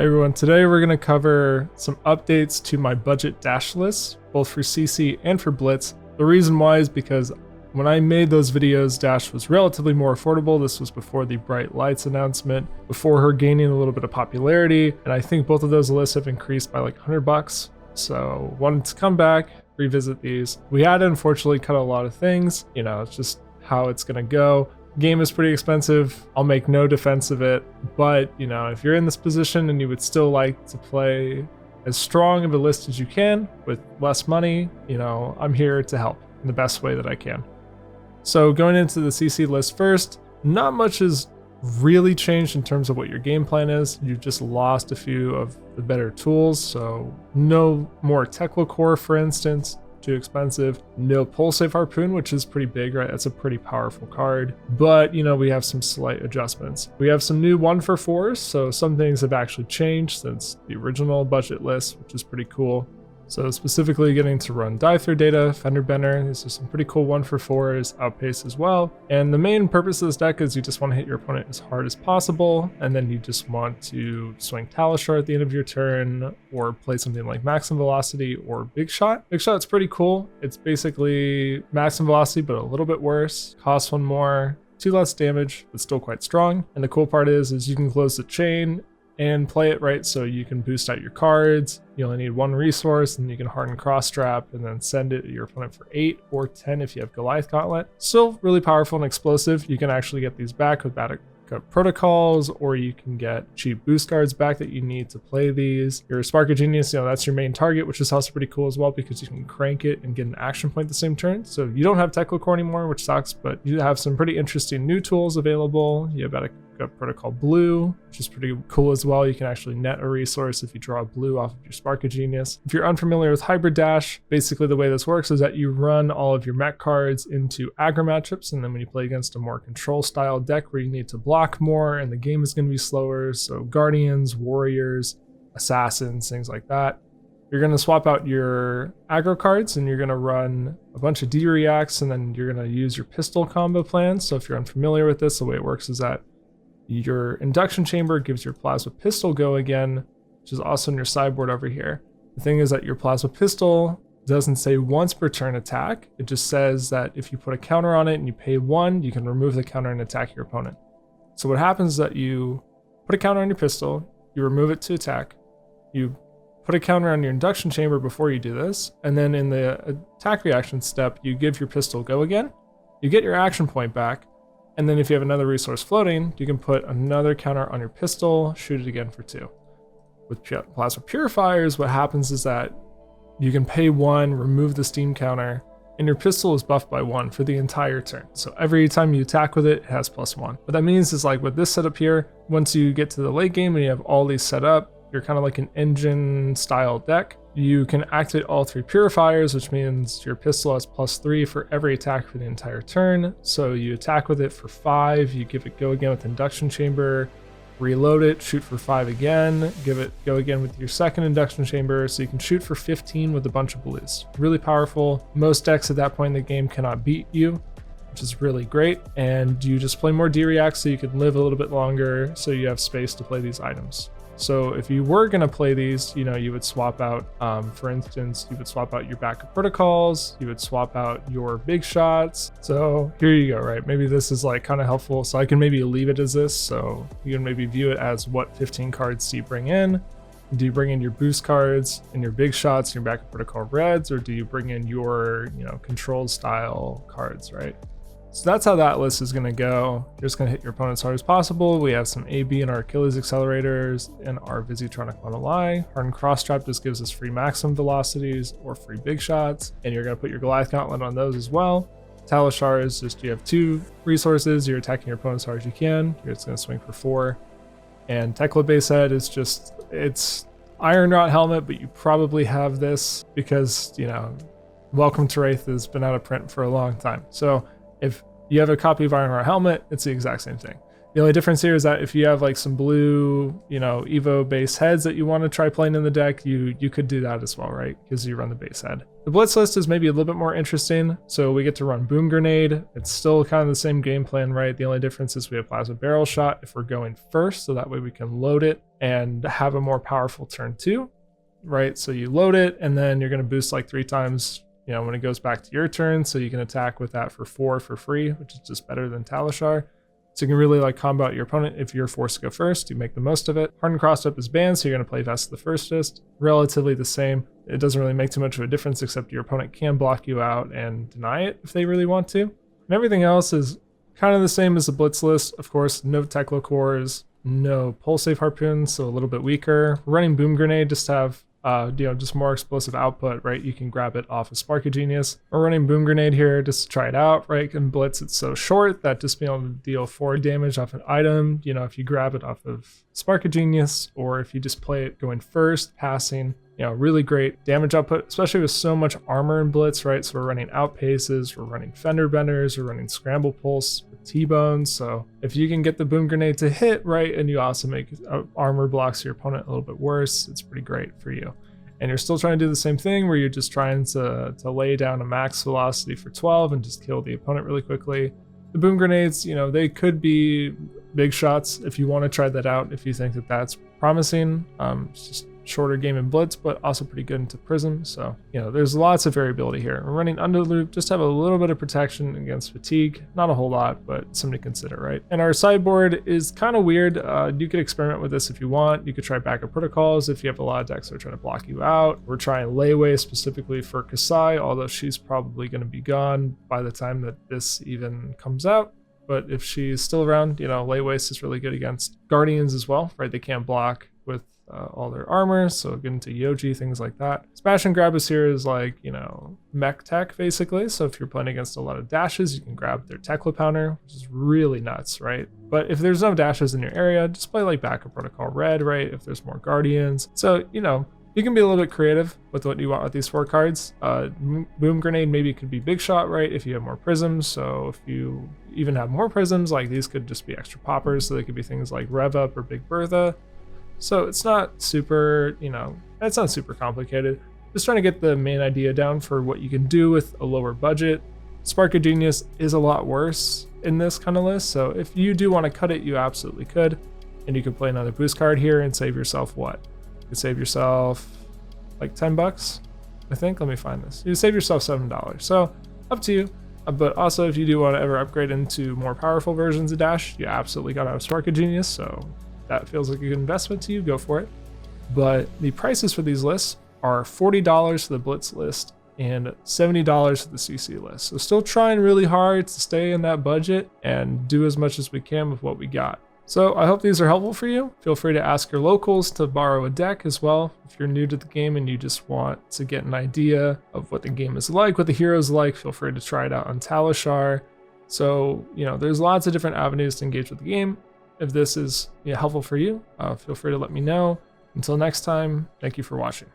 Hey everyone, today we're going to cover some updates to my budget dash list, both for CC and for Blitz. The reason why is because when I made those videos, Dash was relatively more affordable. This was before the Bright Lights announcement, before her gaining a little bit of popularity, and I think both of those lists have increased by like $100. So wanted to come back, revisit these. We had to unfortunately cut a lot of things, it's just how it's going to go. Game is pretty expensive. I'll make no defense of it, but if you're in this position and you would still like to play as strong of a list as you can with less money, I'm here to help in the best way that I can. So going into the CC list first, not much has really changed in terms of what your game plan is. You've just lost a few of the better tools, so no more Tekla Core, for instance. Too expensive. No Pulsave Harpoon, which is pretty big, right? That's a pretty powerful card. But, we have some slight adjustments. We have some new 1-for-4s, so some things have actually changed since the original budget list, which is pretty cool. So specifically getting to run Dive Through Data, Fender Bender, these are some pretty cool 1-for-4s, Outpace as well. And the main purpose of this deck is you just want to hit your opponent as hard as possible, and then you just want to swing Talishar at the end of your turn, or play something like Maximum Velocity or Big Shot. Big Shot's pretty cool. It's basically Maximum Velocity, but a little bit worse. Costs 1 more, 2 less damage, but still quite strong. And the cool part is you can close the chain and play it right, so you can boost out your cards. You only need 1 resource, and you can harden cross strap and then send it to your opponent for 8 or 10 if you have Goliath Gauntlet. Still really powerful and explosive. You can actually get these back with backup protocols, or you can get cheap boost cards back that you need to play these. Your Spark of Genius, that's your main target, which is also pretty cool as well because you can crank it and get an action point the same turn. So you don't have Tekla Core anymore, which sucks, but you have some pretty interesting new tools available. You have backup protocol blue, which is pretty cool as well. You can actually net a resource if you draw blue off of your Spark of Genius. If you're unfamiliar with Hybrid Dash, basically the way this works is that you run all of your mech cards into aggro matchups, and then when you play against a more control style deck where you need to block more and the game is going to be slower, so Guardians, Warriors, Assassins, things like that, you're going to swap out your aggro cards and you're going to run a bunch of D-reacts, and then you're going to use your pistol combo plan. So if you're unfamiliar with this, the way it works is that your induction chamber gives your plasma pistol go again, which is also in your sideboard over here. The thing is that your plasma pistol doesn't say once per turn attack. It just says that if you put a counter on it and you pay 1, you can remove the counter and attack your opponent. So what happens is that you put a counter on your pistol, you remove it to attack, you put a counter on your induction chamber before you do this, and then in the attack reaction step, you give your pistol go again, you get your action point back, and then if you have another resource floating, you can put another counter on your pistol, shoot it again for 2. With Plasma Purifiers, what happens is that you can pay 1, remove the steam counter, and your pistol is buffed by 1 for the entire turn. So every time you attack with it, it has +1. What that means is, like with this setup here, once you get to the late game and you have all these set up, you're kind of like an engine style deck. You can activate all 3 purifiers, which means your pistol has +3 for every attack for the entire turn. So you attack with it for 5, you give it go again with induction chamber, reload it, shoot for 5 again, give it go again with your second induction chamber, so you can shoot for 15 with a bunch of blues. Really powerful. Most decks at that point in the game cannot beat you, which is really great. And you just play more D-reacts so you can live a little bit longer, so you have space to play these items. So if you were going to play these, you would swap out, for instance, you would swap out your backup protocols, you would swap out your big shots. So here you go, right? Maybe this is like kind of helpful. So I can maybe leave it as this. So you can maybe view it as what 15 cards do you bring in? Do you bring in your boost cards and your big shots and your backup protocol reds, or do you bring in your, controlled style cards, right? So that's how that list is going to go. You're just going to hit your opponent as hard as possible. We have some AB and our Achilles accelerators and our Visitronic Monolai. Hardened Crosstrap just gives us free maximum velocities or free big shots. And you're going to put your Goliath Gauntlet on those as well. Talishar is just, you have 2 resources. You're attacking your opponent as hard as you can. You're just going to swing for 4. And Tekla base head is just, it's Iron Rot Helmet, but you probably have this because, Welcome to Wraith has been out of print for a long time. So if you have a copy of Iron Rot Helmet, it's the exact same thing. The only difference here is that if you have like some blue, you know, Evo base heads that you want to try playing in the deck, you could do that as well, right? Because you run the base head. The Blitz list is maybe a little bit more interesting. So we get to run Boom Grenade. It's still kind of the same game plan, right? The only difference is we have Plasma Barrel Shot if we're going first, so that way we can load it and have a more powerful turn 2, right? So you load it and then you're going to boost like 3 times, you know, when it goes back to your turn. So you can attack with that for 4 for free, which is just better than Talishar. So you can really like combo out your opponent. If you're forced to go first, you make the most of it. Hardened Crossed Up is banned, so you're going to play Vest of the First Fist. Relatively the same. It doesn't really make too much of a difference, except your opponent can block you out and deny it if they really want to. And everything else is kind of the same as the Blitz list. Of course, no Teklo cores, no Pulse Safe Harpoons, so a little bit weaker. We're running Boom Grenade just to have you know, just more explosive output, right? You can grab it off of Spark of Genius. We're running Boom Grenade here just to try it out, right? And Blitz, it's so short that just being able to deal 4 damage off an item, you know, if you grab it off of Spark of Genius, or if you just play it going first, passing, you know, really great damage output, especially with so much armor in Blitz, right? So we're running Outpaces, we're running Fender Benders, we're running Scramble Pulse with T-Bones. So if you can get the Boom Grenade to hit, right, and you also make armor blocks your opponent a little bit worse, it's pretty great for you. And you're still trying to do the same thing where you're just trying to lay down a max velocity for 12 and just kill the opponent really quickly. The Boom Grenades, you know, they could be big shots if you want to try that out, if you think that that's promising. It's just shorter game in Blitz, but also pretty good into Prism. So, you know, there's lots of variability here. We're running Under the Loop, just have a little bit of protection against fatigue. Not a whole lot, but something to consider, right? And our sideboard is kind of weird. You could experiment with this if you want. You could try backup protocols if you have a lot of decks that are trying to block you out. We're trying Layway specifically for Kasai, although she's probably going to be gone by the time that this even comes out. But if she's still around, you know, Layway is really good against Guardians as well, right? They can't block with all their armor, so get into Yoji, things like that. Smash and Grab us here is like, you know, mech tech basically. So if you're playing against a lot of dashes, you can grab their Tekla Pounder, which is really nuts, right? But if there's no dashes in your area, just play like Backup Protocol Red, right? If there's more Guardians. So, you know, you can be a little bit creative with what you want with these 4 cards. Boom Grenade maybe could be Big Shot, right? If you have more prisms. So if you even have more prisms, like these could just be extra poppers. So they could be things like Rev Up or Big Bertha. So it's not super, you know, it's not super complicated. Just trying to get the main idea down for what you can do with a lower budget. Spark of Genius is a lot worse in this kind of list. So if you do want to cut it, you absolutely could. And you could play another boost card here and save yourself what? You could save yourself like 10 bucks, I think. Let me find this. You save yourself $7. So up to you. But also if you do want to ever upgrade into more powerful versions of Dash, you absolutely got to have Spark of Genius. So that feels like a good investment to you, go for it. But the prices for these lists are $40 for the Blitz list and $70 for the CC list. So still trying really hard to stay in that budget and do as much as we can with what we got. So I hope these are helpful for you. Feel free to ask your locals to borrow a deck as well. If you're new to the game and you just want to get an idea of what the game is like, what the heroes like, feel free to try it out on Talishar. So, you know, there's lots of different avenues to engage with the game. If this is helpful for you, feel free to let me know. Until next time, thank you for watching.